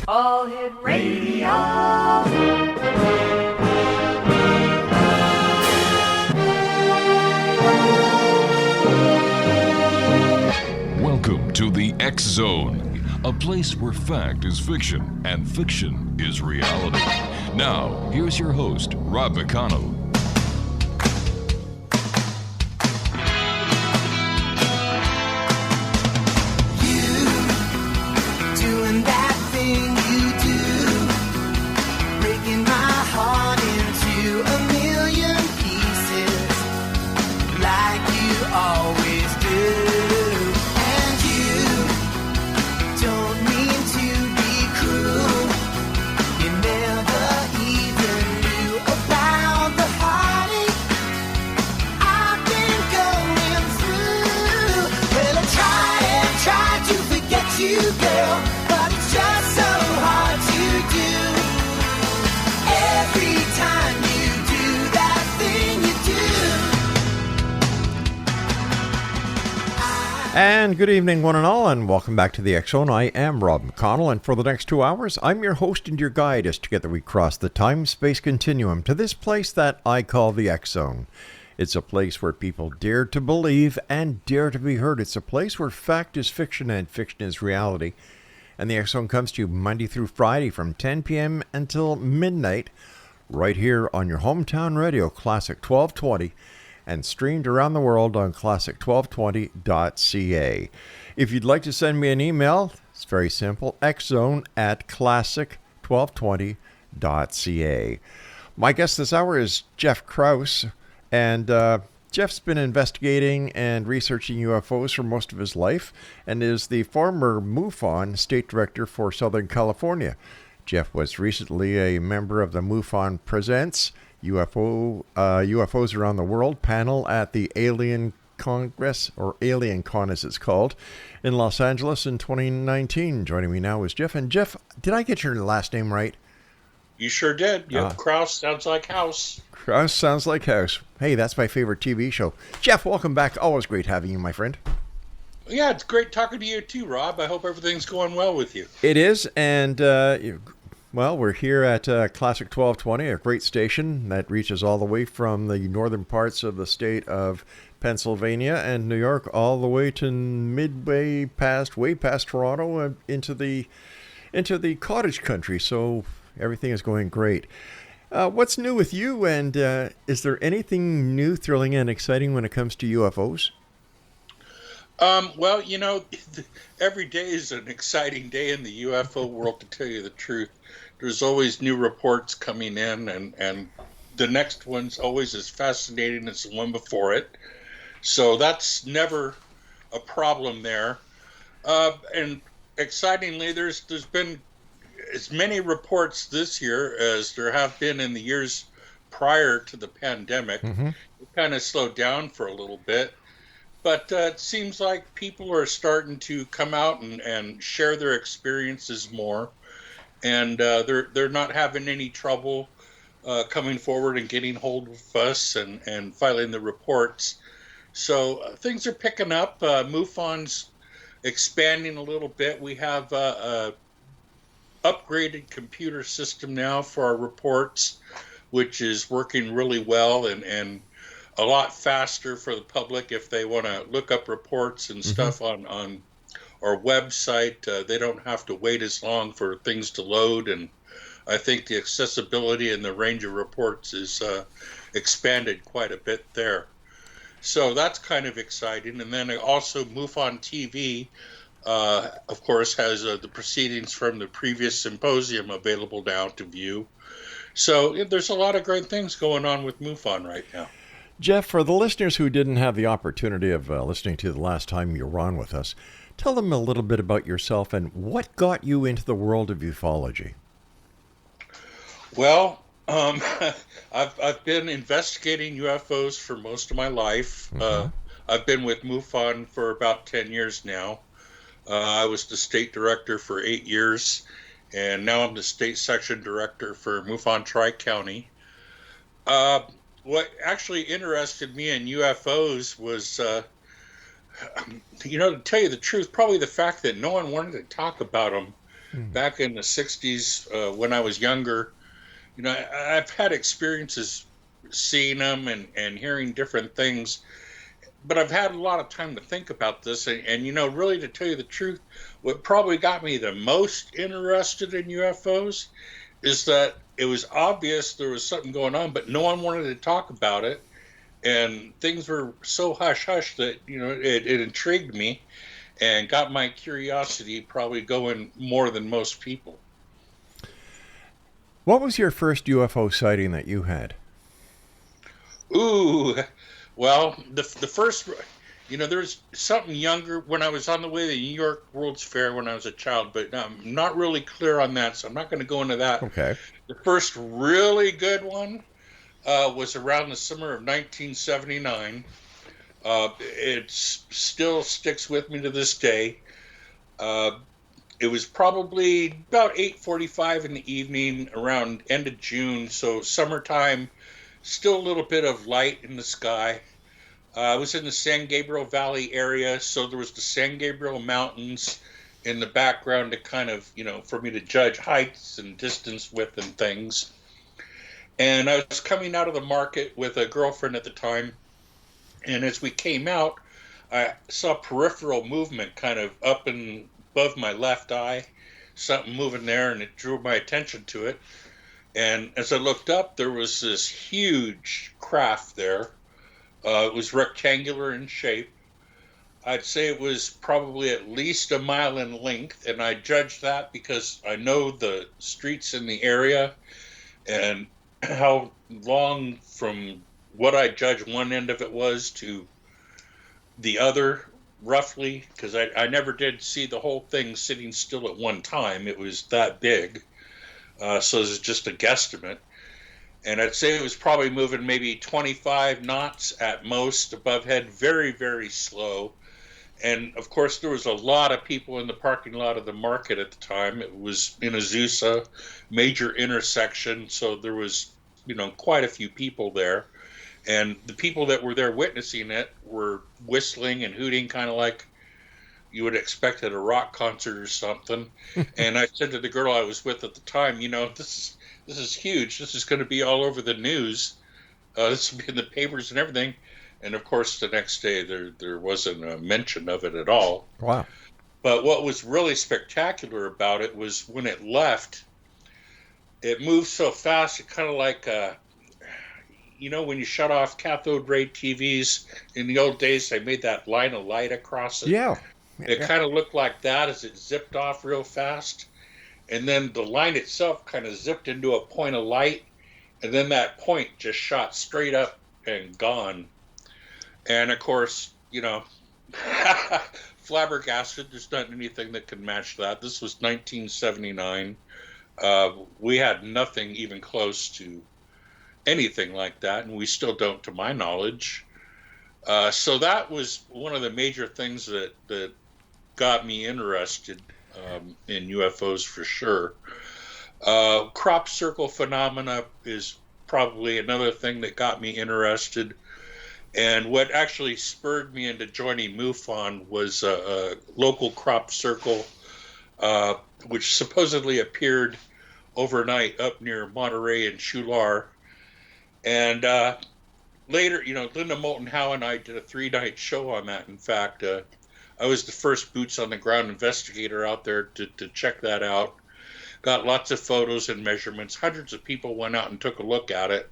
All Hit Radio. Welcome to the X Zone, a place where fact is fiction and fiction is reality. Now, here's your host, Rob McConnell. And good evening, one and all, and welcome back to the X Zone. I am Rob McConnell, and for the next 2 hours, I'm your host and your guide as together we cross the time-space continuum to this place that I call the X Zone. It's a place where people dare to believe and dare to be heard. It's a place where fact is fiction and fiction is reality. And the X Zone comes to you Monday through Friday from 10 p.m. until midnight, right here on your hometown radio, Classic 1220, and streamed around the world on classic1220.ca. If you'd like to send me an email, it's very simple, xzone@classic1220.ca. My guest this hour is Jeff Krause, and Jeff's been investigating and researching UFOs for most of his life and is the former MUFON State Director for Southern California. Jeff was recently a member of the MUFON Presents UFOs Around the World panel at the Alien Congress, or Alien Con as it's called, in Los Angeles in 2019. Joining me now is Jeff. And Jeff, did I get your last name right? You sure did. Yep, Krause sounds like house. Krause sounds like house. Hey, that's my favorite TV show. Jeff, welcome back. Always great having you, my friend. Yeah, it's great talking to you too, Rob. I hope everything's going well with you. It is, and well, we're here at Classic 1220, a great station that reaches all the way from the northern parts of the state of Pennsylvania and New York all the way to way past Toronto, into the cottage country. So everything is going great. What's new with you, and is there anything new, thrilling, and exciting when it comes to UFOs? Well, you know, every day is an exciting day in the UFO world, to tell you the truth. There's always new reports coming in, and the next one's always as fascinating as the one before it. So that's never a problem there. And excitingly, there's been as many reports this year as there have been in the years prior to the pandemic. Mm-hmm. It kind of slowed down for a little bit. But it seems like people are starting to come out and share their experiences more. And they're not having any trouble coming forward and getting hold of us and filing the reports. So things are picking up. MUFON's expanding a little bit. We have a upgraded computer system now for our reports, which is working really well and a lot faster for the public if they want to look up reports and stuff on our website. They don't have to wait as long for things to load, and I think the accessibility and the range of reports is expanded quite a bit there. So that's kind of exciting. And then also MUFON TV, of course, has the proceedings from the previous symposium available now to view. So there's a lot of great things going on with MUFON right now. Jeff, for the listeners who didn't have the opportunity of listening to the last time you were on with us, tell them a little bit about yourself and what got you into the world of ufology. Well, I've been investigating UFOs for most of my life. Mm-hmm. I've been with MUFON for about 10 years now. I was the state director for 8 years, and now I'm the state section director for MUFON TriCounty. What actually interested me in UFOs was, to tell you the truth, probably the fact that no one wanted to talk about them back in the 60s when I was younger. You know, I've had experiences seeing them and hearing different things, but I've had a lot of time to think about this. And, you know, really to tell you the truth, what probably got me the most interested in UFOs is that it was obvious there was something going on, but no one wanted to talk about it. And things were so hush-hush that, you know, it intrigued me and got my curiosity probably going more than most people. What was your first UFO sighting that you had? Ooh, well, the first, you know, there's something younger when I was on the way to the New York World's Fair when I was a child, but I'm not really clear on that, so I'm not going to go into that. Okay. The first really good one was around the summer of 1979. It still sticks with me to this day. It was probably about 8:45 in the evening, around end of June, so summertime, still a little bit of light in the sky. I was in the San Gabriel Valley area, so there was the San Gabriel Mountains in the background to kind of, you know, for me to judge heights and distance with and things. And I was coming out of the market with a girlfriend at the time, and as we came out, I saw peripheral movement kind of up and above my left eye, something moving there, and it drew my attention to it. And as I looked up, there was this huge craft there. It was rectangular in shape. I'd say it was probably at least a mile in length, and I judged that because I know the streets in the area and how long from what I judged one end of it was to the other, roughly, because I never did see the whole thing sitting still at one time. It was that big. So this is just a guesstimate. And I'd say it was probably moving maybe 25 knots at most above head, very, very slow. And of course, there was a lot of people in the parking lot of the market at the time. It was in Azusa, major intersection. So there was, you know, quite a few people there. And the people that were there witnessing it were whistling and hooting, kind of like you would expect at a rock concert or something. And I said to the girl I was with at the time, you know, this is huge. This is going to be all over the news. This will be in the papers and everything. And of course, the next day there wasn't a mention of it at all. Wow. But what was really spectacular about it was when it left, it moved so fast. It kind of like you know, when you shut off cathode ray TVs in the old days, they made that line of light across it. Yeah. It kind of looked like that as it zipped off real fast. And then the line itself kind of zipped into a point of light. And then that point just shot straight up and gone. And of course, you know, flabbergasted. There's not anything that could match that. This was 1979. We had nothing even close to anything like that, and we still don't, to my knowledge. So that was one of the major things that got me interested in UFOs for sure. Crop circle phenomena is probably another thing that got me interested. And what actually spurred me into joining MUFON was a local crop circle, which supposedly appeared overnight up near Monterey and Tulare. And later, you know, Linda Moulton Howe and I did a 3-night show on that. In fact, I was the first boots on the ground investigator out there to check that out. Got lots of photos and measurements. Hundreds of people went out and took a look at it.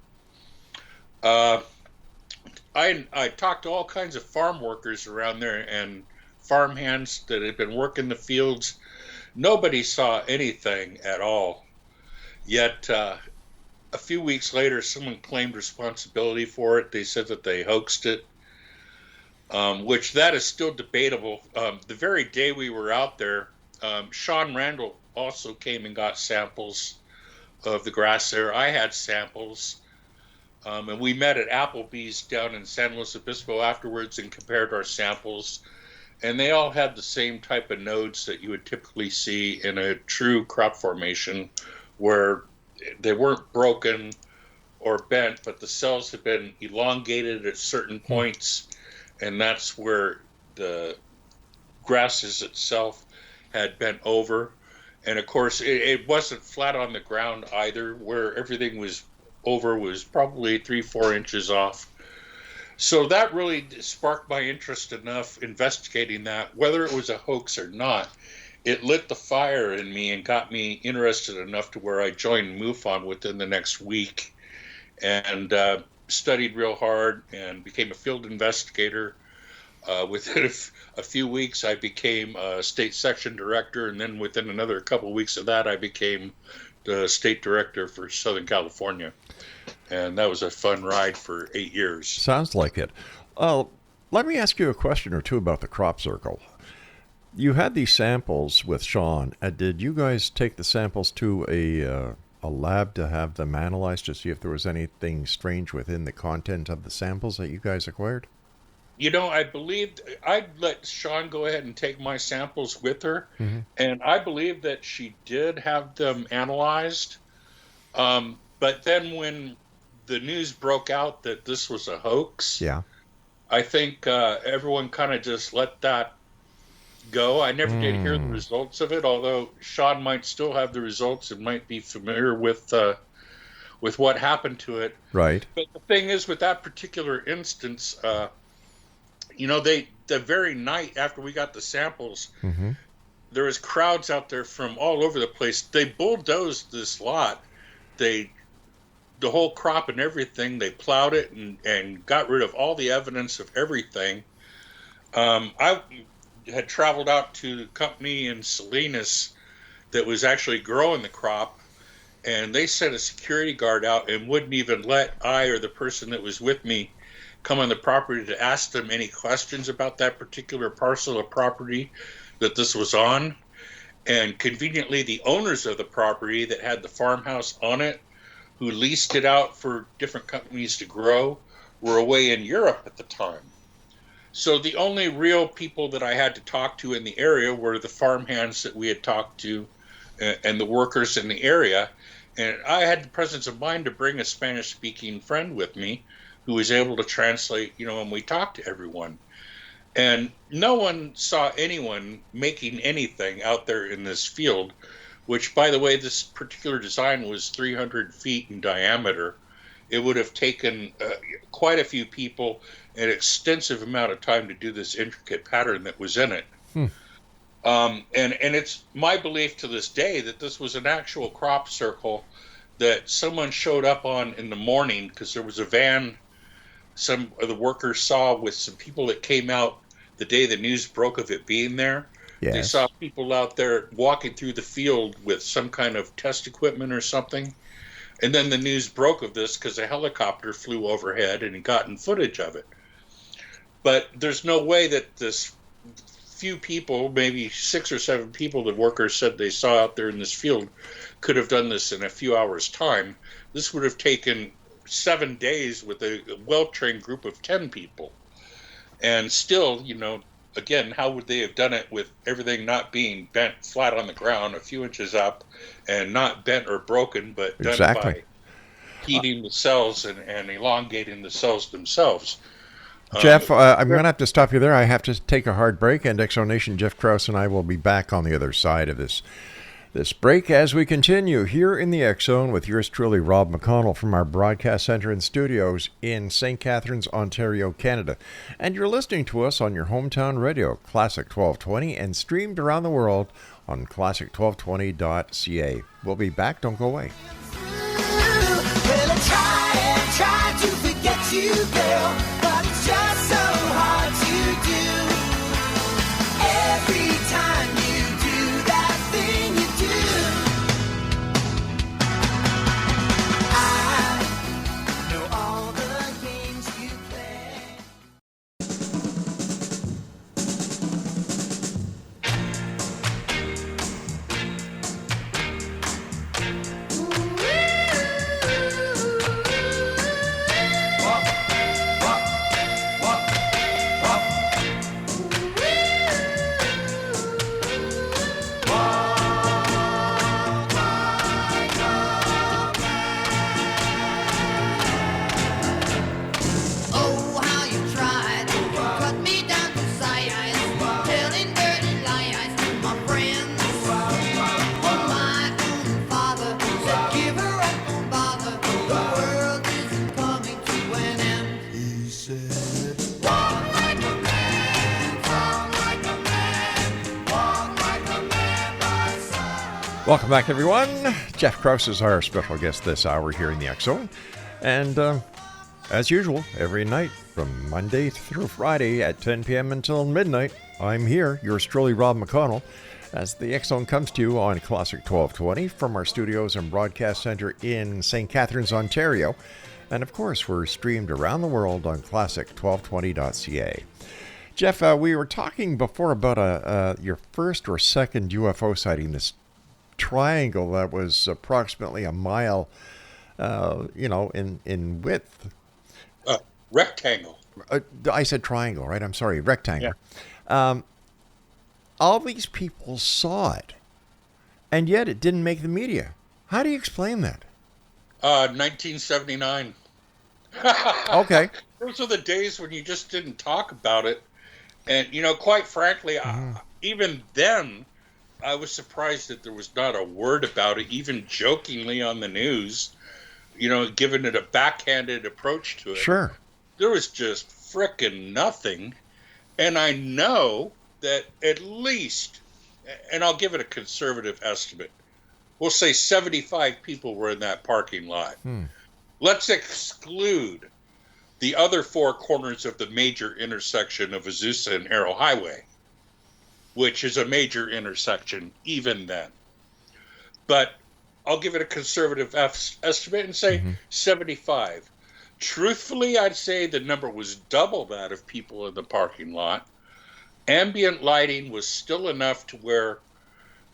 I talked to all kinds of farm workers around there and farm hands that had been working the fields. Nobody saw anything at all. Yet, a few weeks later, someone claimed responsibility for it. They said that they hoaxed it, which that is still debatable. The very day we were out there, Sean Randall also came and got samples of the grass there. I had samples, and we met at Applebee's down in San Luis Obispo afterwards and compared our samples. And they all had the same type of nodes that you would typically see in a true crop formation, where they weren't broken or bent, but the cells had been elongated at certain points, and that's where the grasses itself had bent over. And of course, it wasn't flat on the ground either. Where everything was over was probably 3-4 inches off. So that really sparked my interest enough investigating that. Whether it was a hoax or not, it lit the fire in me and got me interested enough to where I joined MUFON within the next week, and studied real hard and became a field investigator. Within a few weeks, I became a state section director, and then within another couple of weeks of that, I became the state director for Southern California. And that was a fun ride for 8 years. Sounds like it. Let me ask you a question or two about the crop circle. You had these samples with Sean. Did you guys take the samples to a lab to have them analyzed to see if there was anything strange within the content of the samples that you guys acquired? I believed I'd let Sean go ahead and take my samples with her, and I believe that she did have them analyzed. But then when the news broke out that this was a hoax, I think everyone kind of just let that go. I never did hear the results of it, although Sean might still have the results and might be familiar with what happened to it. Right. But the thing is, with that particular instance, the very night after we got the samples, there was crowds out there from all over the place. They bulldozed this lot. The whole crop and everything. They plowed it and got rid of all the evidence of everything. I had traveled out to the company in Salinas that was actually growing the crop, and they sent a security guard out and wouldn't even let I or the person that was with me come on the property to ask them any questions about that particular parcel of property that this was on. And conveniently, the owners of the property that had the farmhouse on it, who leased it out for different companies to grow, were away in Europe at the time. So the only real people that I had to talk to in the area were the farmhands that we had talked to and the workers in the area. And I had the presence of mind to bring a Spanish-speaking friend with me who was able to translate, when we talked to everyone. And no one saw anyone making anything out there in this field, which, by the way, this particular design was 300 feet in diameter. It would have taken quite a few people an extensive amount of time to do this intricate pattern that was in it. And it's my belief to this day that this was an actual crop circle that someone showed up on in the morning, because there was a van some of the workers saw with some people that came out the day the news broke of it being there. Yes. They saw people out there walking through the field with some kind of test equipment or something. And then the news broke of this because a helicopter flew overhead and gotten footage of it. But there's no way that this few people, maybe 6 or 7 people the workers said they saw out there in this field, could have done this in a few hours' time. This would have taken 7 days with a well-trained group of 10 people. And still, again, how would they have done it with everything not being bent flat on the ground, a few inches up, and not bent or broken, but done by heating the cells and elongating the cells themselves? Jeff, I'm going to have to stop you there. I have to take a hard break, and Exonation Jeff Krause and I will be back on the other side of this break as we continue here in the X Zone with yours truly, Rob McConnell, from our broadcast center and studios in St. Catharines, Ontario, Canada. And you're listening to us on your hometown radio, Classic 1220, and streamed around the world on classic1220.ca. We'll be back. Don't go away. Well, I try to forget you, girl, but it's just so hard to do. Every time you do that thing you do, I know all the games you play. Ooh-wee. Welcome back, everyone. Jeff Krause is our special guest this hour here in the X Zone. And as usual, every night from Monday through Friday at 10 p.m. until midnight, I'm here, yours truly, Rob McConnell, as the X Zone comes to you on Classic 1220 from our studios and broadcast center in St. Catharines, Ontario. And of course, we're streamed around the world on classic1220.ca. Jeff, we were talking before about your first or second UFO sighting, this triangle that was approximately a mile, in width. Rectangle. I said triangle, right? I'm sorry, rectangle. Yeah. All these people saw it, and yet it didn't make the media. How do you explain that? 1979. Okay. Those are the days when you just didn't talk about it. And, quite frankly, even then, I was surprised that there was not a word about it, even jokingly on the news, giving it a backhanded approach to it. Sure. There was just frickin' nothing. And I know that at least, and I'll give it a conservative estimate, we'll say 75 people were in that parking lot. Let's exclude the other four corners of the major intersection of Azusa and Arrow Highway, which is a major intersection even then. But I'll give it a conservative estimate and say 75. Truthfully, I'd say the number was double that of people in the parking lot. Ambient lighting was still enough to where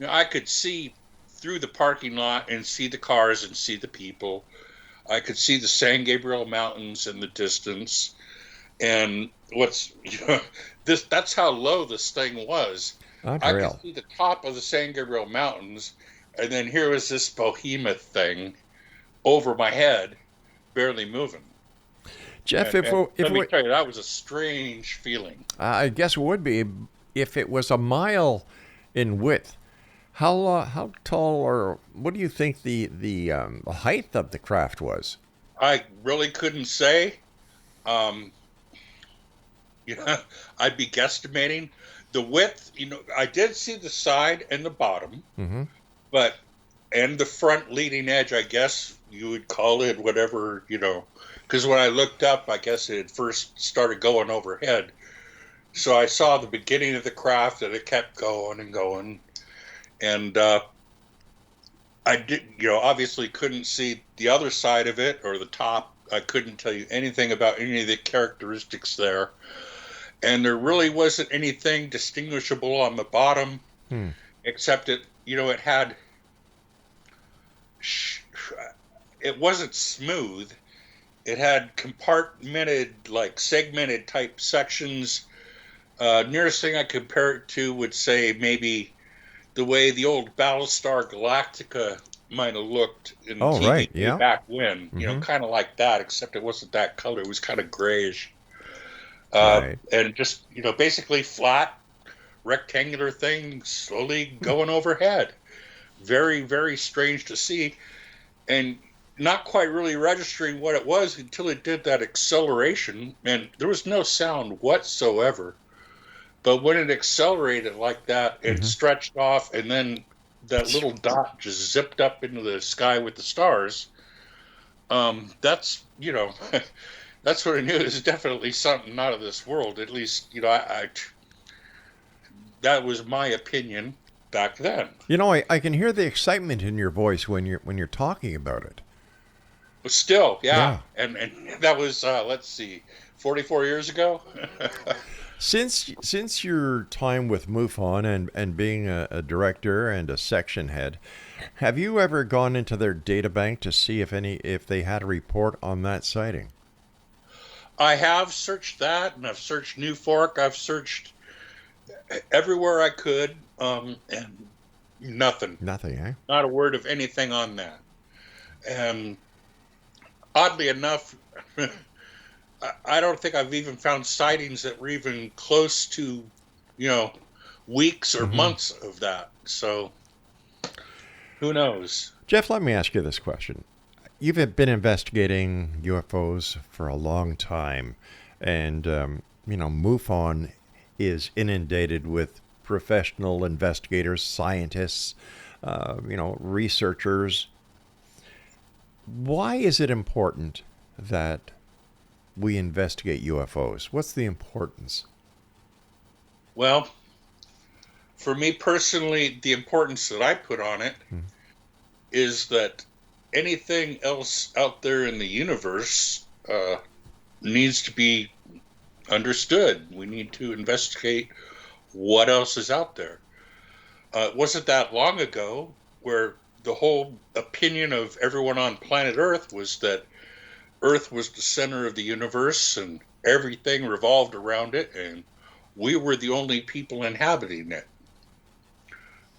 I could see through the parking lot and see the cars and see the people. I could see the San Gabriel Mountains in the distance. And that's how low this thing was. I could see the top of the San Gabriel Mountains, and then here was this behemoth thing over my head, barely moving. Jeff, let me tell you, that was a strange feeling. I guess it would be if it was a mile in width. How tall, or what do you think the height of the craft was? I really couldn't say. I'd be guesstimating. The width, I did see the side and the bottom, and the front leading edge, I guess you would call it, whatever, because when I looked up, I guess it had first started going overhead. So I saw the beginning of the craft, and it kept going and going. And I did, obviously couldn't see the other side of it or the top. I couldn't tell you anything about any of the characteristics there. And there really wasn't anything distinguishable on the bottom, except it had, it wasn't smooth. It had compartmented, like segmented type sections. Nearest thing I compare it to would say maybe the way the old Battlestar Galactica might have looked in TV back when, kind of like that, except it wasn't that color. It was kind of grayish. And just, basically flat, rectangular thing slowly going overhead. Very, very strange to see. And not quite really registering what it was until it did that acceleration. And there was no sound whatsoever. But when it accelerated like that, it stretched off, and then that little dot just zipped up into the sky with the stars. That's, that's what I knew. It was definitely something out of this world. At least, that was my opinion back then. I can hear the excitement in your voice when you're talking about it. But still, yeah. And that was, let's see, 44 years ago. Since your time with MUFON and being a director and a section head, have you ever gone into their data bank to see if they had a report on that sighting? I have searched that, and I've searched New Fork. I've searched everywhere I could, and nothing. Nothing, eh? Not a word of anything on that. And oddly enough, I don't think I've even found sightings that were even close to, weeks or months of that. So, who knows? Jeff, let me ask you this question. You've been investigating UFOs for a long time, and, MUFON is inundated with professional investigators, scientists, researchers. Why is it important that we investigate UFOs? What's the importance? Well, for me personally, the importance that I put on it is that anything else out there in the universe needs to be understood. We need to investigate what else is out there. It wasn't that long ago where the whole opinion of everyone on planet Earth was that Earth was the center of the universe and everything revolved around it, and we were the only people inhabiting it.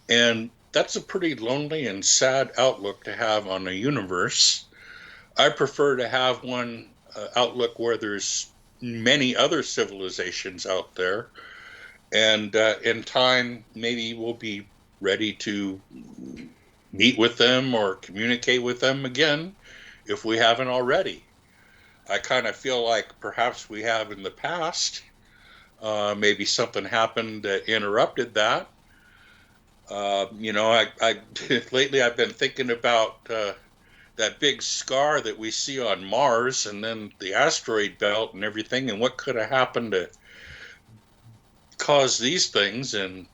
And that's a pretty lonely and sad outlook to have on a universe. I prefer to have one outlook where there's many other civilizations out there, and in time maybe we'll be ready to meet with them or communicate with them again if we haven't already. I kind of feel like perhaps we have in the past. Maybe something happened that interrupted that. Lately I've been thinking about that big scar that we see on Mars and then the asteroid belt and everything, and what could have happened to cause these things. And,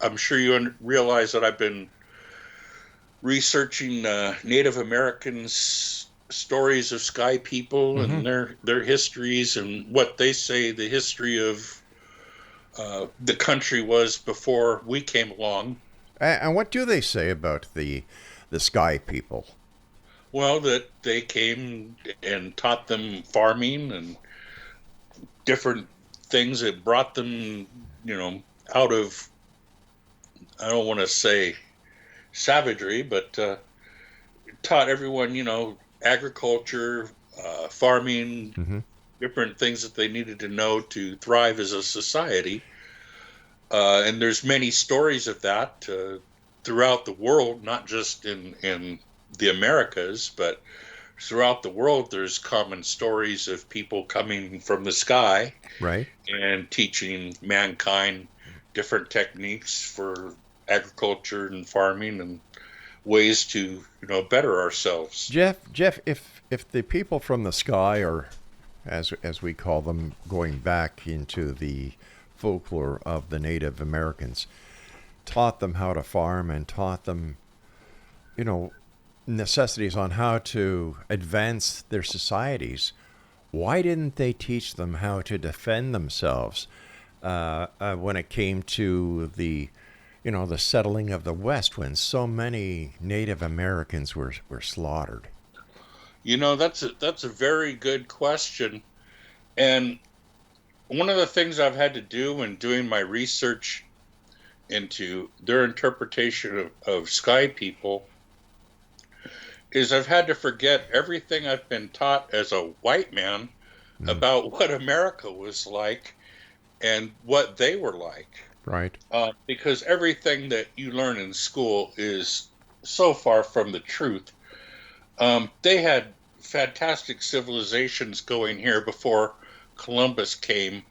I'm sure you realize that I've been researching Native Americans' stories of sky people and their histories and what they say the history of the country was before we came along. And what do they say about the sky people? Well, that they came and taught them farming and different things that brought them, out of, I don't want to say savagery, but taught everyone, agriculture, farming, different things that they needed to know to thrive as a society. And there's many stories of that throughout the world, not just in the Americas, but throughout the world. There's common stories of people coming from the sky, right, and teaching mankind different techniques for agriculture and farming and ways to better ourselves. Jeff, if the people from the sky, or as we call them, going back into the folklore of the Native Americans, taught them how to farm and taught them necessities on how to advance their societies, why didn't they teach them how to defend themselves when it came to the settling of the West, when so many Native Americans were slaughtered? That's a very good question. And one of the things I've had to do when doing my research into their interpretation of sky people is I've had to forget everything I've been taught as a white man about what America was like and what they were like. Right. Because everything that you learn in school is so far from the truth. They had fantastic civilizations going here before Columbus came,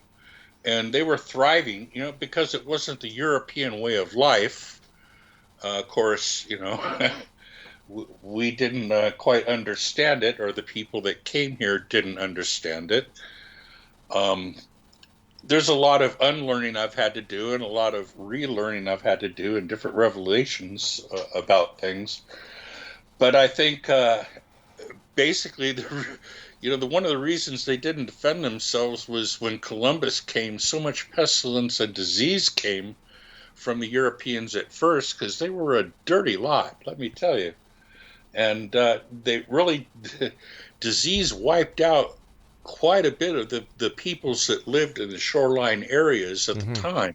and they were thriving, because it wasn't the European way of life. Of course, we didn't quite understand it, or the people that came here didn't understand it. There's a lot of unlearning I've had to do and a lot of relearning I've had to do and different revelations about things. But I think basically, one of the reasons they didn't defend themselves was when Columbus came, so much pestilence and disease came from the Europeans at first, because they were a dirty lot, let me tell you. And they really, disease wiped out quite a bit of the peoples that lived in the shoreline areas at the time.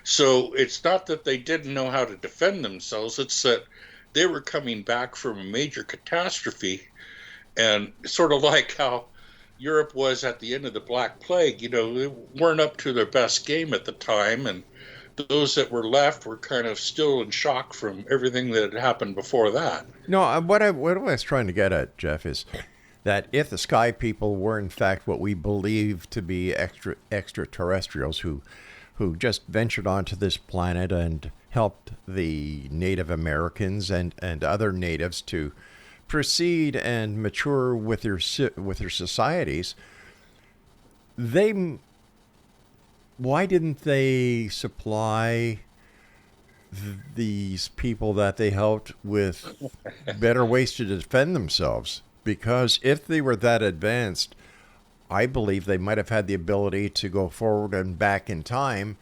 So it's not that they didn't know how to defend themselves, it's that they were coming back from a major catastrophe. And sort of like how Europe was at the end of the Black Plague, they weren't up to their best game at the time, and those that were left were kind of still in shock from everything that had happened before that. No, what I was trying to get at, Jeff, is that if the sky people were in fact what we believe to be extraterrestrials who who just ventured onto this planet and helped the Native Americans and other natives to proceed and mature with their societies. Why didn't they supply these people that they helped with better ways to defend themselves? Because if they were that advanced, I believe they might have had the ability to go forward and back in time,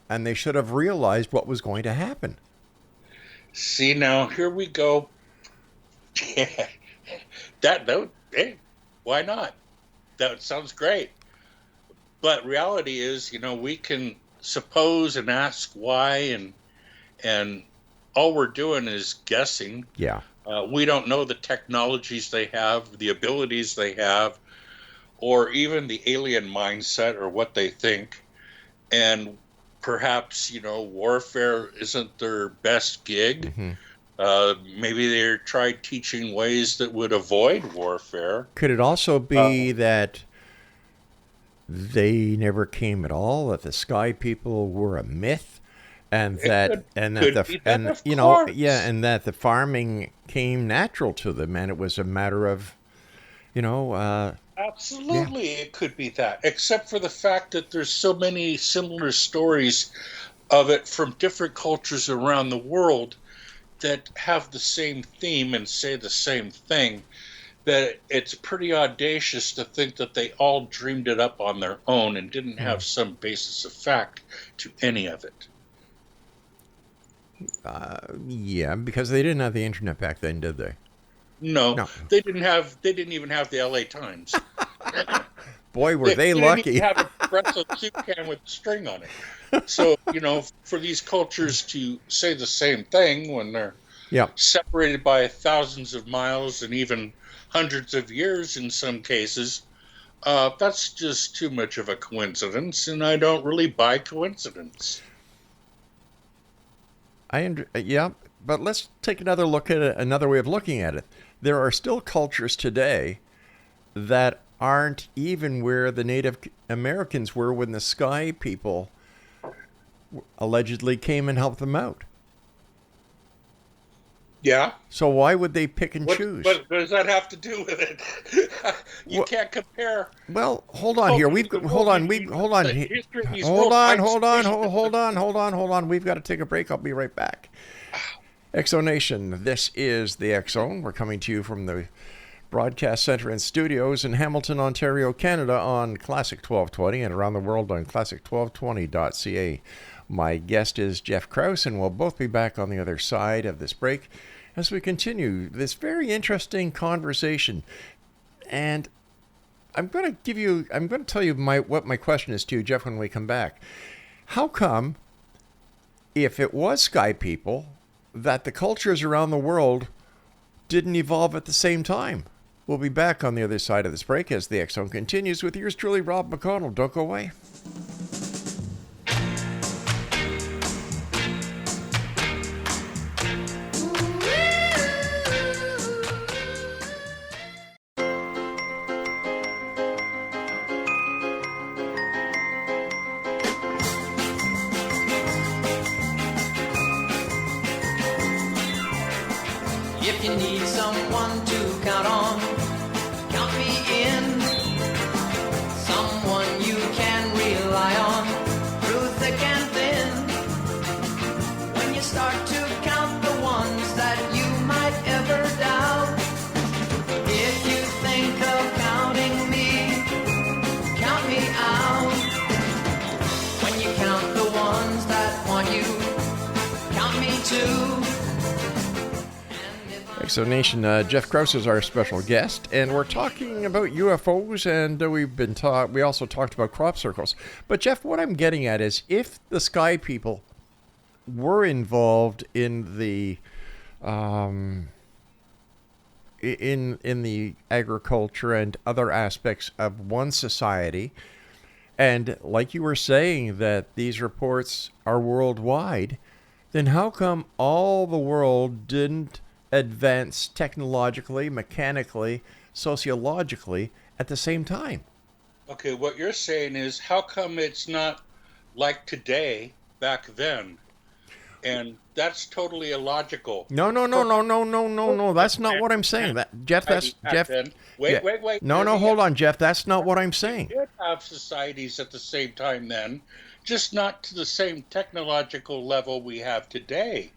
and they should have realized what was going to happen. See, now here we go. Hey, why not? That sounds great. But reality is, we can suppose and ask why, and all we're doing is guessing. Yeah. We don't know the technologies they have, the abilities they have, or even the alien mindset or what they think. And perhaps, warfare isn't their best gig. Mm-hmm. Maybe they tried teaching ways that would avoid warfare. Could it also be that they never came at all, that the sky people were a myth, and that the farming came natural to them, and it was a matter of absolutely, yeah. It could be that, except for the fact that there's so many similar stories of it from different cultures around the world that have the same theme and say the same thing, that it's pretty audacious to think that they all dreamed it up on their own and didn't have some basis of fact to any of it. Yeah, because they didn't have the internet back then, did they? No. They didn't even have the LA Times. Boy, were they lucky. They didn't even have a espresso soup can with a string on it. So, for these cultures to say the same thing when they're separated by thousands of miles and even hundreds of years in some cases, that's just too much of a coincidence, and I don't really buy coincidence. But let's take another look at it, another way of looking at it. There are still cultures today that aren't even where the Native Americans were when the sky people allegedly came and helped them out. Yeah. So why would they pick and choose? What does that have to do with it? You can't compare. Well, hold on here. Hold on. We've got to take a break. I'll be right back. Exonation. This is the X-Zone. We're coming to you from the Broadcast Center and Studios in Hamilton, Ontario, Canada on Classic 1220 and around the world on classic1220.ca. My guest is Jeff Krause, and we'll both be back on the other side of this break as we continue this very interesting conversation. And I'm going to tell you what my question is to you, Jeff, when we come back. How come, if it was sky people, that the cultures around the world didn't evolve at the same time? We'll be back on the other side of this break as the X-Zone continues with yours truly, Rob McConnell. Don't go away. If you need someone to count on, count me in. Someone you can rely on through thick and thin. When you start to count the ones that you might ever doubt, if you think of counting me, count me out. When you count the ones that want you, count me too. Exonation, Jeff Krause is our special guest, and we're talking about UFOs, and we also talked about crop circles. But Jeff, what I'm getting at is, if the sky people were involved in the in the agriculture and other aspects of one society, and like you were saying that these reports are worldwide, then how come all the world didn't advance technologically, mechanically, sociologically at the same time? Okay, what you're saying is, how come it's not like today back then. And that's totally illogical. No. That's not what I'm saying. Wait. No, hold on, Jeff. That's not what I'm saying. We did have societies at the same time then, just not to the same technological level we have today.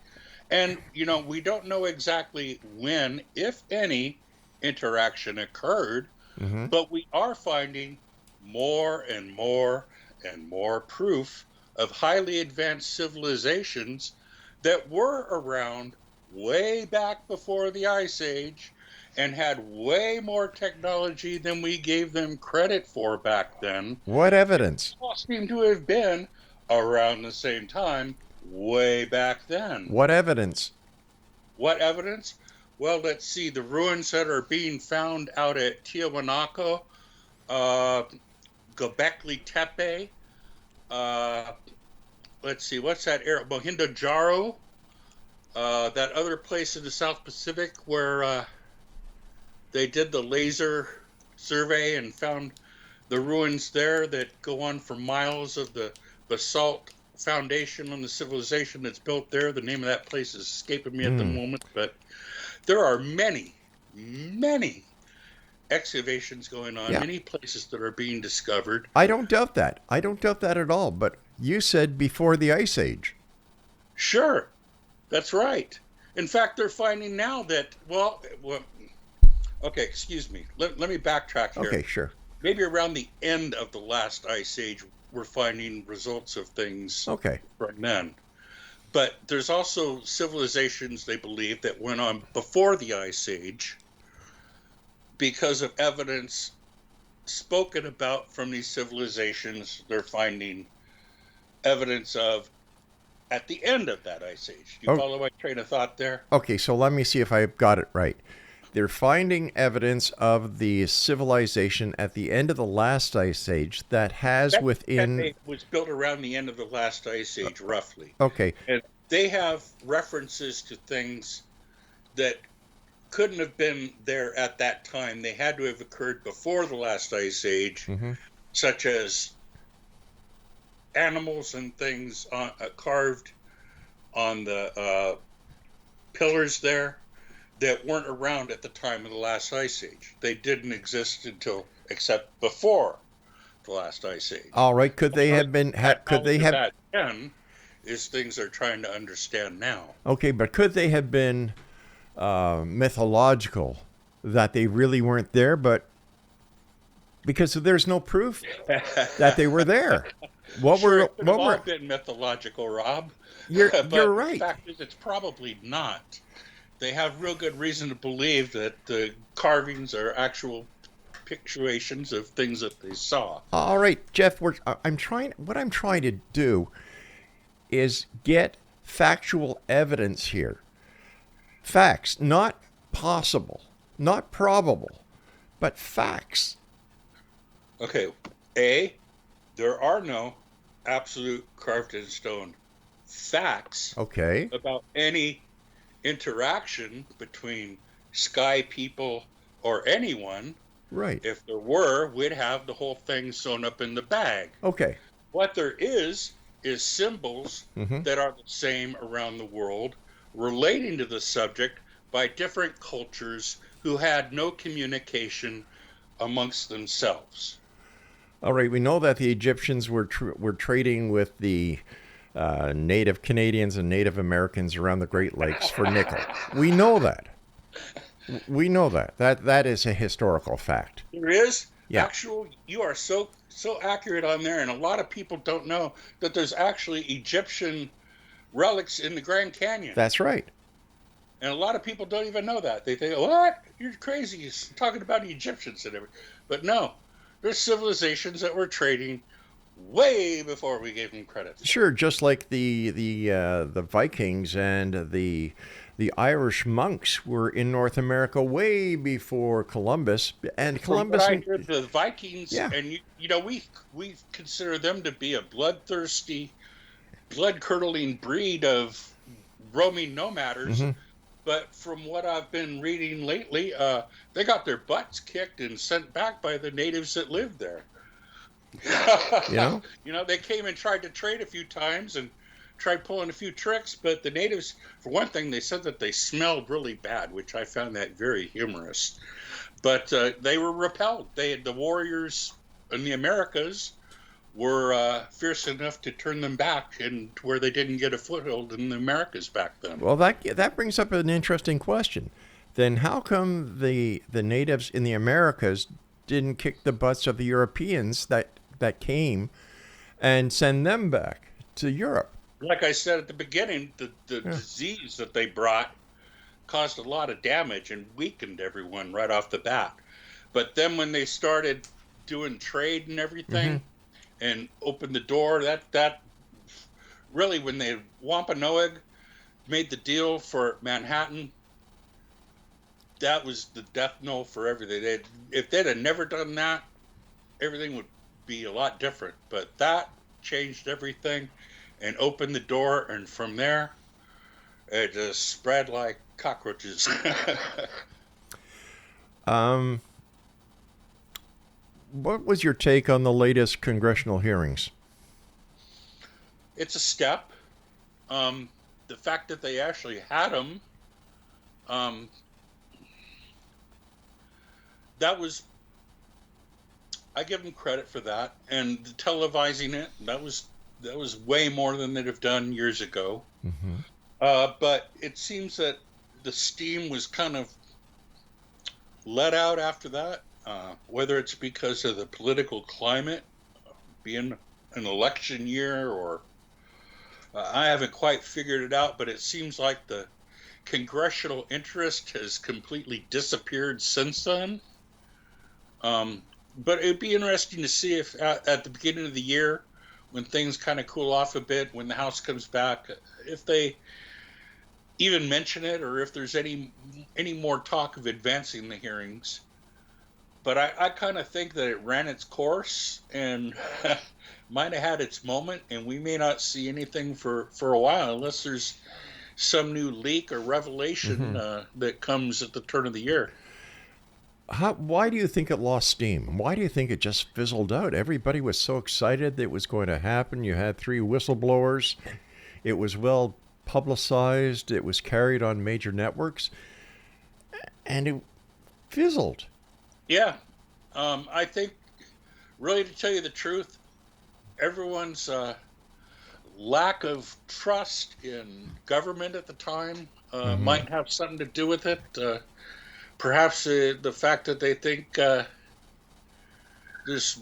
And, we don't know exactly when, if any, interaction occurred, but we are finding more and more and more proof of highly advanced civilizations that were around way back before the Ice Age and had way more technology than we gave them credit for back then. What evidence? All seem to have been around the same time, way back then. What evidence? What evidence? Well, let's see. The ruins that are being found out at Tiahuanaco, Göbekli Tepe, let's see, what's that area? Mohenjo-Daro, that other place in the South Pacific where they did the laser survey and found the ruins there that go on for miles of the basalt foundation on the civilization that's built there. The name of that place is escaping me at the moment, but there are many excavations going on, many places that are being discovered. I don't doubt that. I don't doubt that at all. But you said before the Ice Age. Sure, that's right. In fact, they're finding now that, okay, excuse me. Let me backtrack here. Okay, sure. Maybe around the end of the last Ice Age, we're finding results of things from then. But there's also civilizations, they believe, that went on before the Ice Age because of evidence spoken about from these civilizations. They're finding evidence of at the end of that Ice Age. Do you follow my train of thought there? Okay, so let me see if I've got it right. They're finding evidence of the civilization at the end of the last Ice Age that has It was built around the end of the last Ice Age, roughly. Okay. And they have references to things that couldn't have been there at that time. They had to have occurred before the last Ice Age, such as animals and things carved on the pillars there that weren't around at the time of the last Ice Age. They didn't exist except before the last Ice Age. All right. Could they have been? Could they have? That then is things they're trying to understand now. Okay, but could they have been mythological, that they really weren't there, but because there's no proof that they were there? What It could have all been mythological, Rob. You're But right. The fact is, it's probably not. They have real good reason to believe that the carvings are actual picturations of things that they saw. All right, Jeff. What I'm trying to do is get factual evidence here. Facts, not possible, not probable, but facts. Okay, A, there are no absolute carved in stone facts about any interaction between sky people or anyone. Right. If there were, we'd have the whole thing sewn up in the bag. Okay. What there is symbols that are the same around the world relating to the subject by different cultures who had no communication amongst themselves. All right. We know that the Egyptians were trading with the Native Canadians and Native Americans around the Great Lakes for nickel. We know that. We know that. That is a historical fact. There is? Yeah. You are so accurate on there, and a lot of people don't know that there's actually Egyptian relics in the Grand Canyon. That's right. And a lot of people don't even know that. They think, what? You're crazy. You're talking about the Egyptians and everything. But no, there's civilizations that were trading way before we gave them credit. Sure, just like the Vikings and the Irish monks were in North America way before Columbus. And Columbus, From what I heard, the Vikings, and we consider them to be a bloodthirsty, blood-curdling breed of roaming nomaders. But from what I've been reading lately, they got their butts kicked and sent back by the natives that lived there. You know? You know, they came and tried to trade a few times and tried pulling a few tricks, but the natives, for one thing, they said that they smelled really bad, which I found that very humorous. But they were repelled. The warriors in the Americas were fierce enough to turn them back, and where they didn't get a foothold in the Americas back then. Well, that brings up an interesting question. Then how come the natives in the Americas didn't kick the butts of the Europeans that came and send them back to Europe? Like I said at the beginning, the disease that they brought caused a lot of damage and weakened everyone right off the bat. But then when they started doing trade and everything and opened the door, that really, when the Wampanoag made the deal for Manhattan, that was the death knell for everything. If they'd have never done that, everything would be a lot different. But that changed everything and opened the door, and from there, it just spread like cockroaches. What was your take on the latest congressional hearings? It's a step. The fact that they actually had them, that was, I give them credit for that. And the televising it, that was way more than they'd have done years ago. But it seems that the steam was kind of let out after that, whether it's because of the political climate, being an election year, or I haven't quite figured it out, but it seems like the congressional interest has completely disappeared since then. But it'd be interesting to see if at the beginning of the year, when things kind of cool off a bit, when the House comes back, if they even mention it, or if there's any more talk of advancing the hearings. But I kind of think that it ran its course and might have had its moment, and we may not see anything for a while unless there's some new leak or revelation that comes at the turn of the year. Why do you think it lost steam? Why do you think it just fizzled out? Everybody was so excited that it was going to happen. You had 3 whistleblowers. It was well publicized. It was carried on major networks. And it fizzled. Yeah. I think, really, to tell you the truth, everyone's lack of trust in government at the time might have something to do with it. Perhaps the fact that they think there's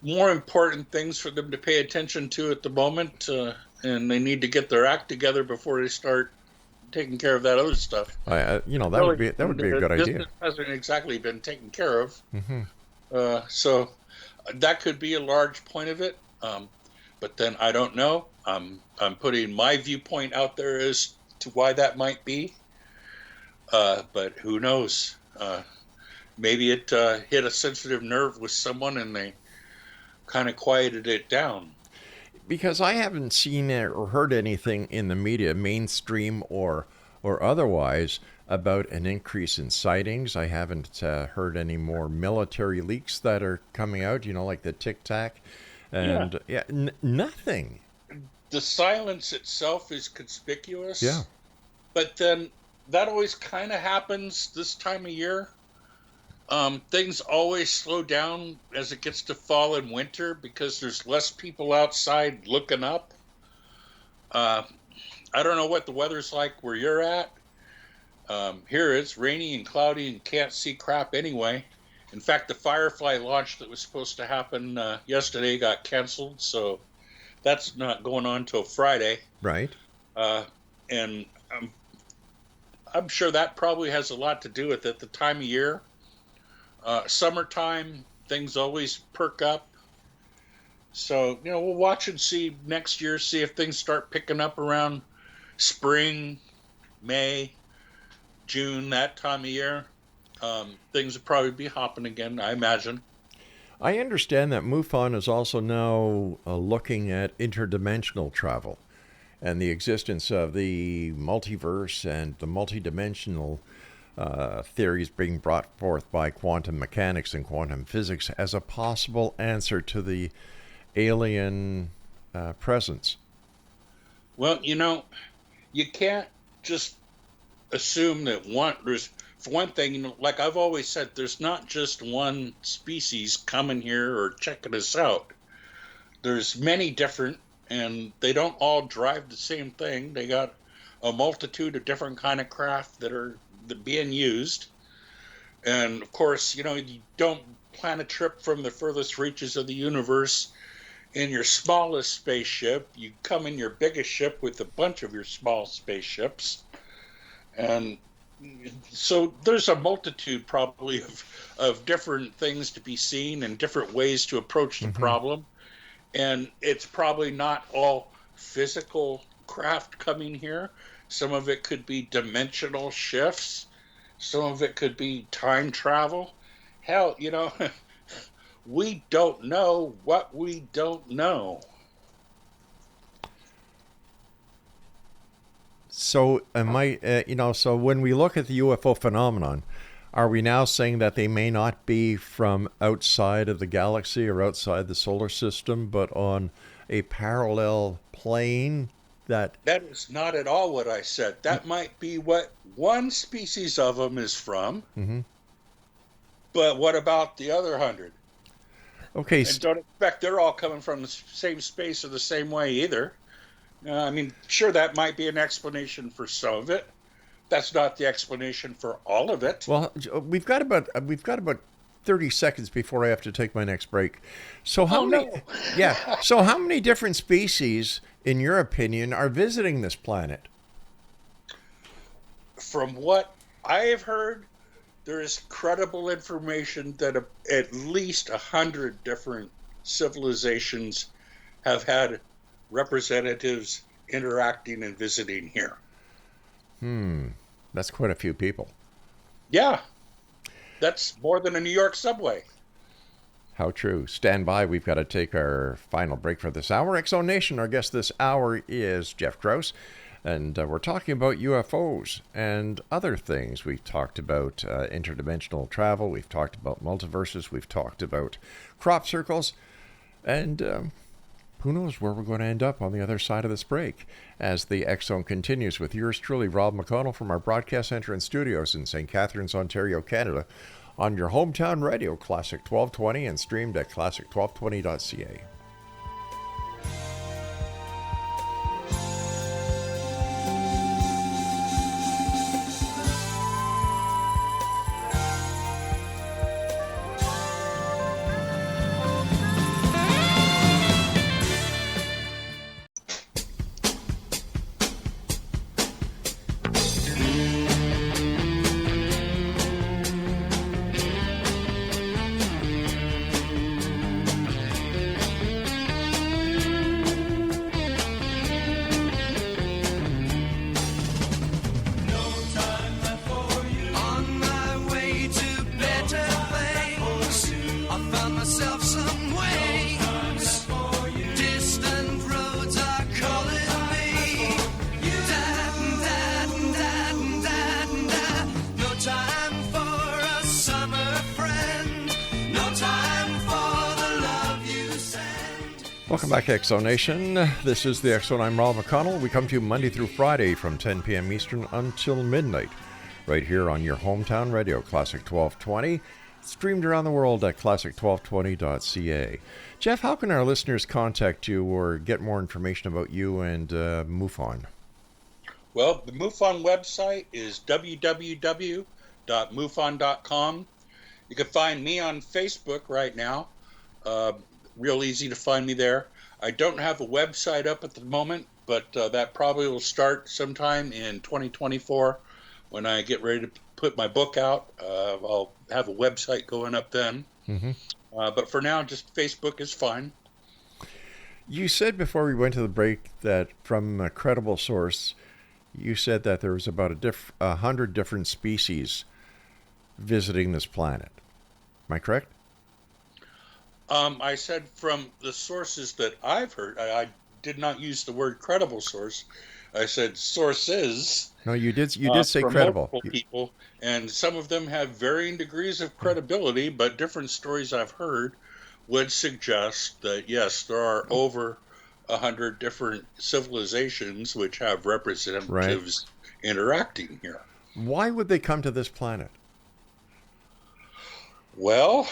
more important things for them to pay attention to at the moment, and they need to get their act together before they start taking care of that other stuff. That would be a good idea. Business hasn't exactly been taken care of, so that could be a large point of it. But then I don't know. I'm putting my viewpoint out there as to why that might be. But who knows? Maybe it hit a sensitive nerve with someone and they kind of quieted it down. Because I haven't seen or heard anything in the media, mainstream or otherwise, about an increase in sightings. I haven't heard any more military leaks that are coming out, like the Tic Tac. And nothing. The silence itself is conspicuous. Yeah. But then that always kind of happens this time of year. Things always slow down as it gets to fall and winter because there's less people outside looking up. I don't know what the weather's like where you're at. Here it's rainy and cloudy and can't see crap anyway. In fact, the Firefly launch that was supposed to happen yesterday got canceled, so that's not going on till Friday. Right. And I'm sure that probably has a lot to do with it. The time of year, summertime, things always perk up. So, we'll watch and see next year, see if things start picking up around spring, May, June, that time of year. Things will probably be hopping again, I imagine. I understand that MUFON is also now looking at interdimensional travel and the existence of the multiverse and the multidimensional theories being brought forth by quantum mechanics and quantum physics as a possible answer to the alien presence. Well, you can't just assume that for one thing, like I've always said, there's not just one species coming here or checking us out. There's many different, and they don't all drive the same thing. They got a multitude of different kind of craft that are being used. And of course, you don't plan a trip from the furthest reaches of the universe in your smallest spaceship. You come in your biggest ship with a bunch of your small spaceships. And so there's a multitude probably of different things to be seen and different ways to approach the problem. And it's probably not all physical craft coming here. Some of it could be dimensional shifts. Some of it could be time travel. Hell, we don't know what we don't know. So so when we look at the UFO phenomenon, are we now saying that they may not be from outside of the galaxy or outside the solar system, but on a parallel plane? That is not at all what I said. That might be what one species of them is from. But what about the other 100? Okay. And don't expect they're all coming from the same space or the same way either. Sure, that might be an explanation for some of it. That's not the explanation for all of it. Well, we've got about 30 seconds before I have to take my next break. So how many? Yeah. So how many different species, in your opinion, are visiting this planet? From what I have heard, there is credible information that at least 100 different civilizations have had representatives interacting and visiting here. That's quite a few people. Yeah. That's more than a New York subway. How true. Stand by. We've got to take our final break for this hour. X-Zone Nation, our guest this hour is Jeff Krause, and we're talking about UFOs and other things. We've talked about interdimensional travel. We've talked about multiverses. We've talked about crop circles. And who knows where we're going to end up on the other side of this break as the X-Zone continues with yours truly, Rob McConnell, from our broadcast center and studios in St. Catharines, Ontario, Canada, on your hometown radio, Classic 1220, and streamed at classic1220.ca. Welcome back to X-Zone Nation. This is the X-Zone. I'm Rob McConnell. We come to you Monday through Friday from 10 p.m. Eastern until midnight, right here on your hometown radio, Classic 1220, streamed around the world at classic1220.ca. Jeff, how can our listeners contact you or get more information about you and MUFON? Well, the MUFON website is www.mufon.com. You can find me on Facebook right now. Real easy to find me there. I don't have a website up at the moment, but that probably will start sometime in 2024 when I get ready to put my book out. I'll have a website going up then. But for now, just Facebook is fine. You said before we went to the break that from a credible source, you said that there was about 100 different species visiting this planet. Am I correct? I said from the sources that I've heard, I did not use the word credible source, I said sources. No, you did say from credible. multiple people, and some of them have varying degrees of credibility, but different stories I've heard would suggest that, yes, there are over 100 different civilizations which have representatives interacting here. Why would they come to this planet? Well,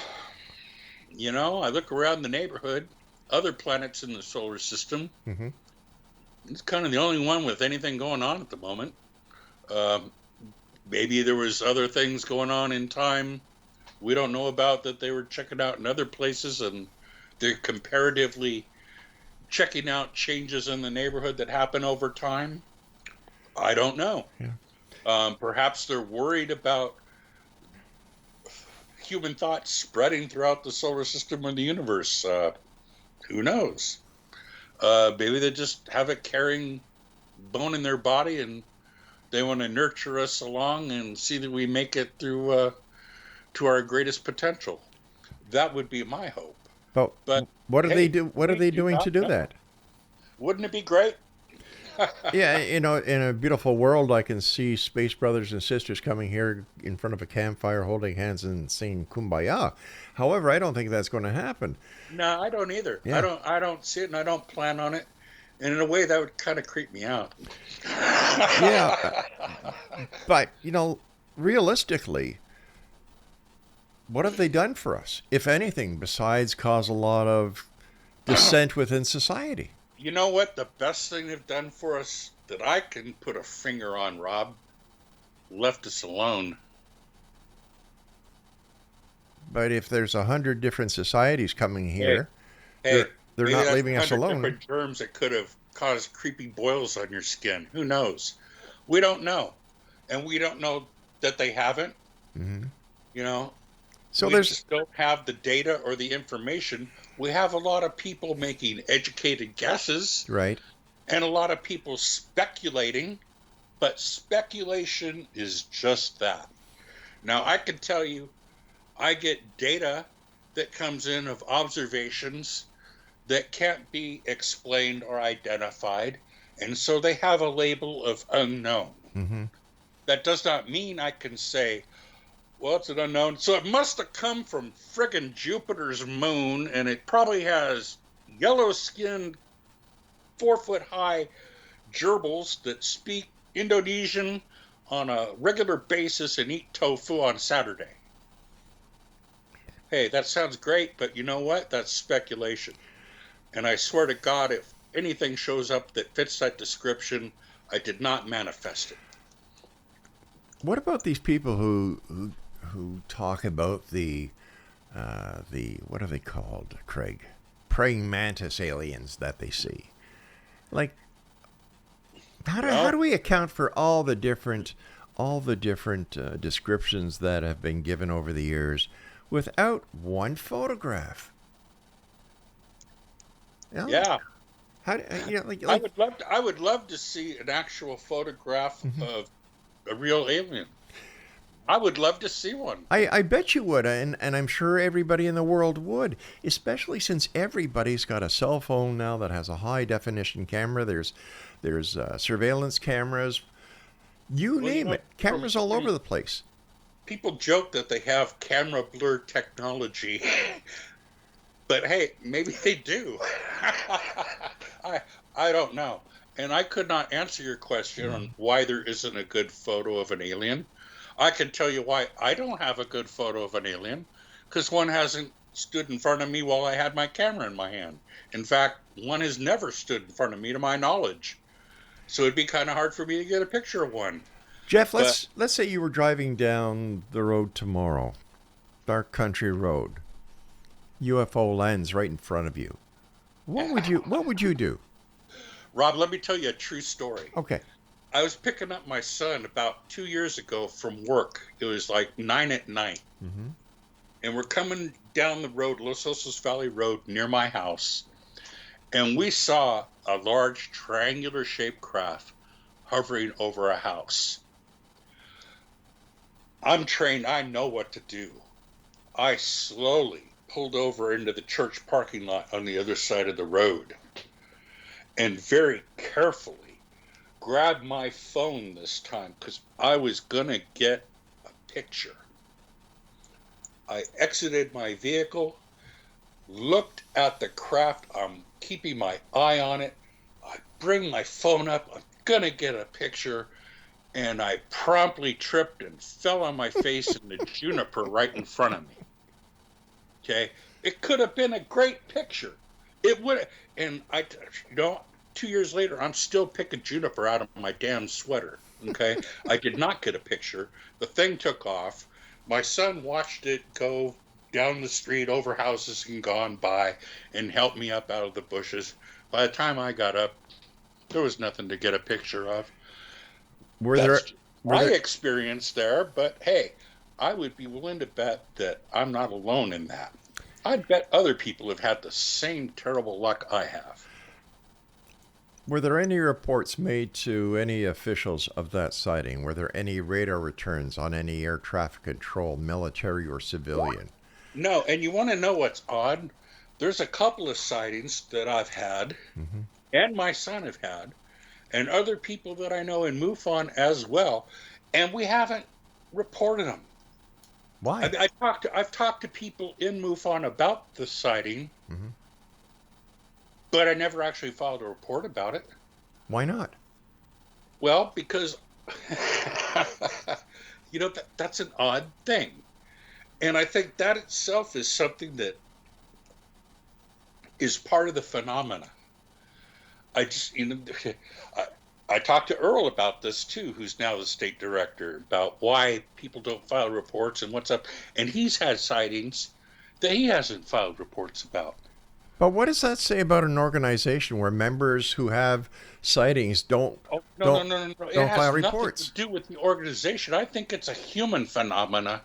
I look around the neighborhood, other planets in the solar system. Mm-hmm. It's kind of the only one with anything going on at the moment. Maybe there was other things going on in time we don't know about that they were checking out in other places, and they're comparatively checking out changes in the neighborhood that happen over time. I don't know. Yeah. Perhaps they're worried about human thought spreading throughout the solar system or the universe. Who knows? Maybe they just have a caring bone in their body, and they want to nurture us along and see that we make it through to our greatest potential. That would be my hope. But what do they do? What are they doing to do that? Wouldn't it be great? Yeah, in a beautiful world, I can see space brothers and sisters coming here in front of a campfire, holding hands and saying "Kumbaya." However, I don't think that's going to happen. No, I don't either. Yeah. I don't see it, and I don't plan on it. And in a way, that would kind of creep me out. Yeah, but realistically, what have they done for us, if anything, besides cause a lot of dissent within society? You know what? The best thing they've done for us that I can put a finger on, Rob, left us alone. But if there's 100 different societies coming here, they're not leaving us alone. Different germs that could have caused creepy boils on your skin. Who knows? We don't know, and we don't know that they haven't. Mm-hmm. So we just don't have the data or the information. We have a lot of people making educated guesses, right, and a lot of people speculating, but speculation is just that. Now, I can tell you, I get data that comes in of observations that can't be explained or identified, and so they have a label of unknown. Mm-hmm. That does not mean I can say, well, it's an unknown, so it must have come from friggin' Jupiter's moon, and it probably has yellow-skinned, 4-foot-high gerbils that speak Indonesian on a regular basis and eat tofu on Saturday. Hey, that sounds great, but you know what? That's speculation. And I swear to God, if anything shows up that fits that description, I did not manifest it. What about these people who talk about the what are they called, Craig? Praying mantis aliens that they see? Like, how do we account for all the different descriptions that have been given over the years without one photograph? Yeah. Like, I would love to see an actual photograph of a real alien. I would love to see one. I bet you would, and I'm sure everybody in the world would, especially since everybody's got a cell phone now that has a high definition camera. There's surveillance cameras, name it, cameras all over the place. People joke that they have camera blur technology, but hey, maybe they do. I don't know, and I could not answer your question on why there isn't a good photo of an alien. I can tell you why I don't have a good photo of an alien, because one hasn't stood in front of me while I had my camera in my hand. In fact, one has never stood in front of me to my knowledge. So it'd be kind of hard for me to get a picture of one. Jeff, let's say you were driving down the road tomorrow, dark country road, UFO lands right in front of you. What would you do? Rob, let me tell you a true story. Okay. I was picking up my son about 2 years ago from work. It was like 9 at night. Mm-hmm. And we're coming down the road, Los Osos Valley Road, near my house. And we saw a large triangular-shaped craft hovering over a house. I'm trained. I know what to do. I slowly pulled over into the church parking lot on the other side of the road and very carefully grab my phone this time because I was going to get a picture. I exited my vehicle, looked at the craft. I'm keeping my eye on it. I bring my phone up. I'm going to get a picture. And I promptly tripped and fell on my face in the juniper right in front of me. Okay? It could have been a great picture. It would. And 2 years later, I'm still picking juniper out of my damn sweater. Okay? I did not get a picture. The thing took off. My son watched it go down the street, over houses and gone by, and helped me up out of the bushes. By the time I got up, there was nothing to get a picture of. That's my experience there, but hey, I would be willing to bet that I'm not alone in that. I bet other people have had the same terrible luck I have. Were there any reports made to any officials of that sighting? Were there any radar returns on any air traffic control, military or civilian? No, and you want to know what's odd? There's a couple of sightings that I've had, and my son have had, and other people that I know in MUFON as well, and we haven't reported them. Why? I've talked to people in MUFON about the sighting, but I never actually filed a report about it. Why not? Well, because that's an odd thing, and I think that itself is something that is part of the phenomena. I talked to Earl about this too, who's now the state director, about why people don't file reports and what's up. And he's had sightings that he hasn't filed reports about. But what does that say about an organization where members who have sightings don't file reports? It has nothing to do with the organization. I think it's a human phenomena.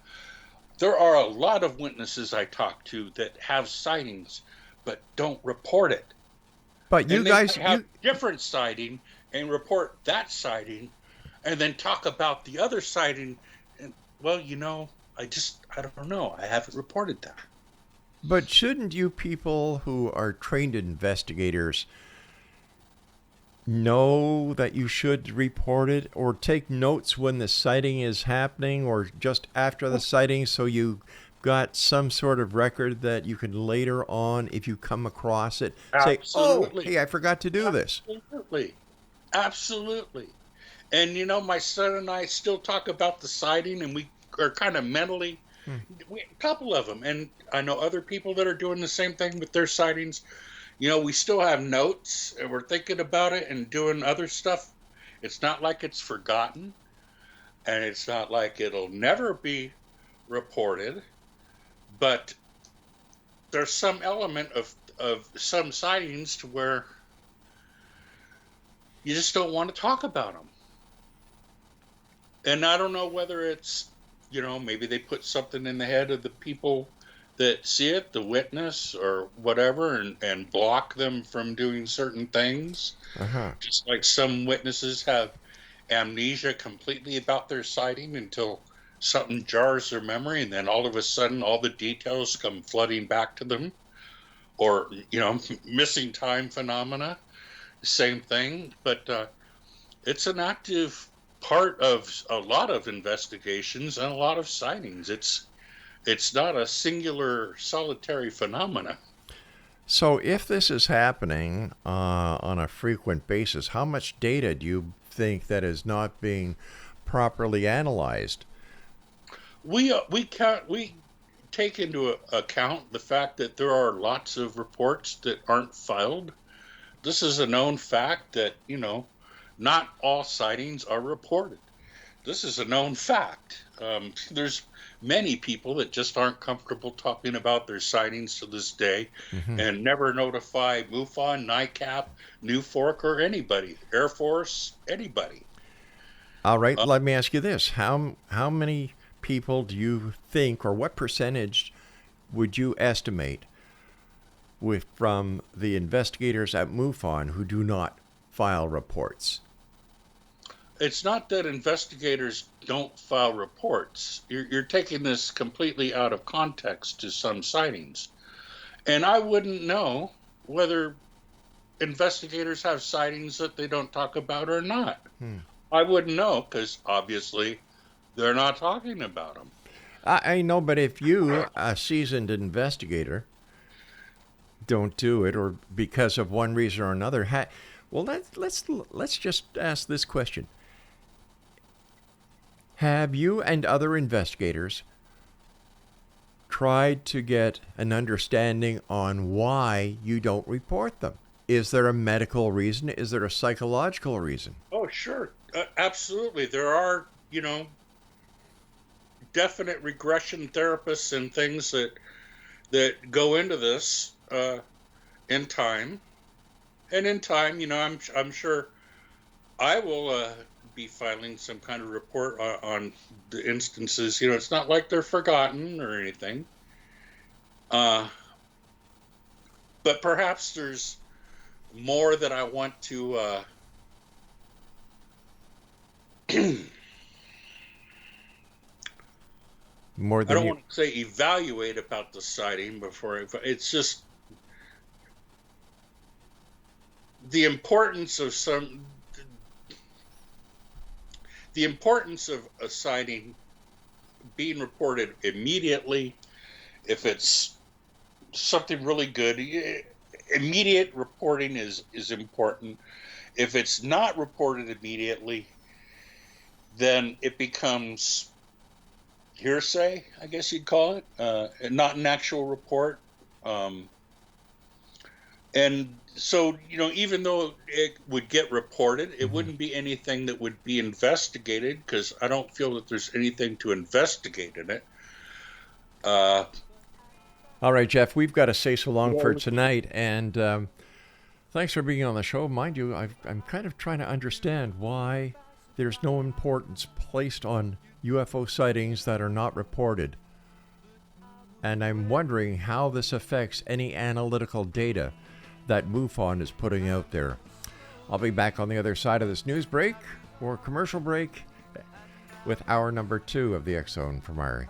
There are a lot of witnesses I talk to that have sightings but don't report it. But you guys have different sighting and report that sighting, and then talk about the other sighting. And well, I don't know. I haven't reported that. But shouldn't you people who are trained investigators know that you should report it, or take notes when the sighting is happening, or just after the sighting, so you got some sort of record that you can later on, if you come across it, Absolutely. say, oh, hey, I forgot to do this. Absolutely. And, my son and I still talk about the sighting, and we are kind of mentally, a couple of them. And I know other people that are doing the same thing with their sightings. We still have notes, and we're thinking about it and doing other stuff. It's not like it's forgotten, and it's not like it'll never be reported. But there's some element of some sightings to where you just don't want to talk about them. And I don't know whether it's, maybe they put something in the head of the people that see it, the witness or whatever, and block them from doing certain things. Just like some witnesses have amnesia completely about their sighting until something jars their memory, and then all of a sudden all the details come flooding back to them. Or, missing time phenomena, same thing. But it's an active part of a lot of investigations and a lot of sightings. It's not a singular, solitary phenomena. So if this is happening on a frequent basis, how much data do you think that is not being properly analyzed? We take into account the fact that there are lots of reports that aren't filed. This is a known fact that, not all sightings are reported. This is a known fact. There's many people that just aren't comfortable talking about their sightings to this day, and never notify MUFON, NICAP, New Fork, or anybody, Air Force, anybody. All right, let me ask you this. How many people do you think, or what percentage would you estimate from the investigators at MUFON who do not file reports? It's not that investigators don't file reports. You're taking this completely out of context to some sightings. And I wouldn't know whether investigators have sightings that they don't talk about or not? I wouldn't know, because obviously they're not talking about them. I know, but if you, a seasoned investigator, don't do it, or because of one reason or another, well, let's just ask this question: have you and other investigators tried to get an understanding on why you don't report them? Is there a medical reason? Is there a psychological reason? Oh, sure. Absolutely. There are, definite regression therapists and things that go into this in time. And in time, I'm sure I will be filing some kind of report on the instances. It's not like they're forgotten or anything. But perhaps there's more that I want to more than I don't want to say evaluate about the sighting before it's just the importance of a sighting being reported immediately. If it's something really good, immediate reporting is important. If it's not reported immediately, then it becomes hearsay, I guess you'd call it, not an actual report. And so, even though it would get reported, it wouldn't be anything that would be investigated, because I don't feel that there's anything to investigate in it. All right, Jeff, we've got to say so long for tonight. And thanks for being on the show. Mind you, I'm kind of trying to understand why there's no importance placed on UFO sightings that are not reported. And I'm wondering how this affects any analytical data that MUFON is putting out there. I'll be back on the other side of this news break or commercial break with hour number 2 of the X Zone from our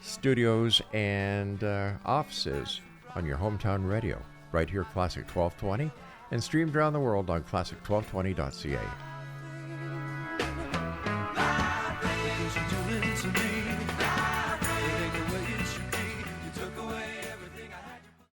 studios and offices on your hometown radio, right here, Classic 1220, and streamed around the world on classic1220.ca.